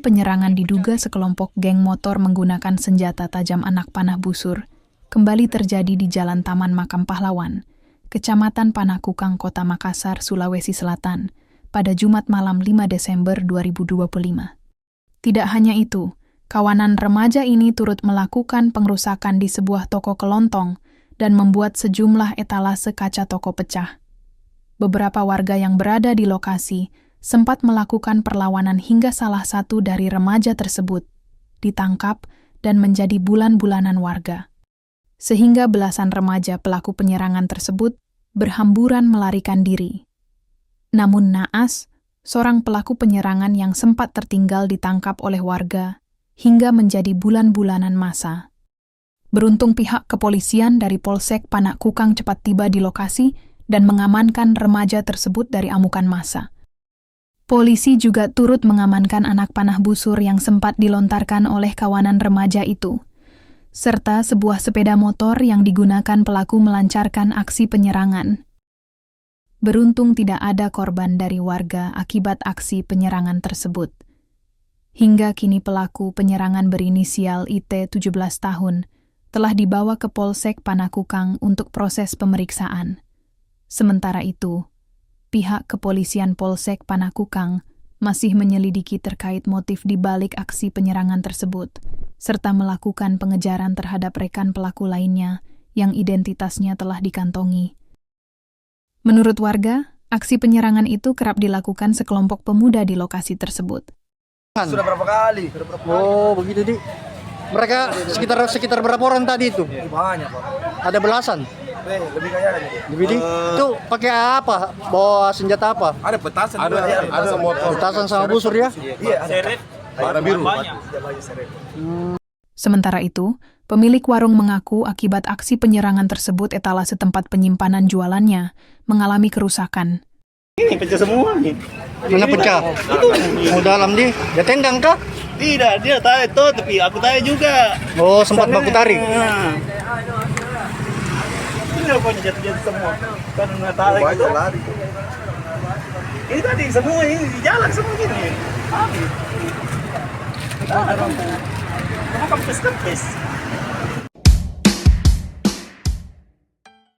penyerangan diduga sekelompok geng motor menggunakan senjata tajam anak panah busur kembali terjadi di Jalan Taman Makam Pahlawan, Kecamatan Panakukang, Kota Makassar, Sulawesi Selatan, pada Jumat malam 5 Desember 2025. Tidak hanya itu, kawanan remaja ini turut melakukan pengrusakan di sebuah toko kelontong dan membuat sejumlah etalase kaca toko pecah. Beberapa warga yang berada di lokasi sempat melakukan perlawanan hingga salah satu dari remaja tersebut ditangkap dan menjadi bulan-bulanan warga. Sehingga belasan remaja pelaku penyerangan tersebut berhamburan melarikan diri. Namun naas, seorang pelaku penyerangan yang sempat tertinggal ditangkap oleh warga hingga menjadi bulan-bulanan masa. Beruntung pihak kepolisian dari Polsek Panakukang cepat tiba di lokasi dan mengamankan remaja tersebut dari amukan massa. Polisi juga turut mengamankan anak panah busur yang sempat dilontarkan oleh kawanan remaja itu, serta sebuah sepeda motor yang digunakan pelaku melancarkan aksi penyerangan. Beruntung tidak ada korban dari warga akibat aksi penyerangan tersebut. Hingga kini pelaku penyerangan berinisial IT 17 tahun telah dibawa ke Polsek Panakukang untuk proses pemeriksaan. Sementara itu, pihak kepolisian Polsek Panakukang masih menyelidiki terkait motif di balik aksi penyerangan tersebut, serta melakukan pengejaran terhadap rekan pelaku lainnya yang identitasnya telah dikantongi. Menurut warga, aksi penyerangan itu kerap dilakukan sekelompok pemuda di lokasi tersebut. Sudah berapa kali? Oh, begitu, Di. Mereka sekitar berapa orang tadi itu? Banyak, Pak. Ada belasan. Lebih kayaknya. Lebih, Di. Itu pakai apa? Bawa senjata apa? Ada petasan, Ada motor. Petasan sama busur ya? Iya, ada. Ada biru. Sementara itu, pemilik warung mengaku akibat aksi penyerangan tersebut etalase tempat penyimpanan jualannya mengalami kerusakan. Ini pecah semua nih. Mana pecah? Mau dalam, Di. Dia tendang kah? Tidak, dia tahu itu, tapi aku tahu juga. Oh, sempat baku tarik. Ini pokoknya jatuh semua. Kan nggak tahu gitu. Lari. Ini tadi semua ini di jalan semua gini. Habis. Kenapa kamu kempes-kempes?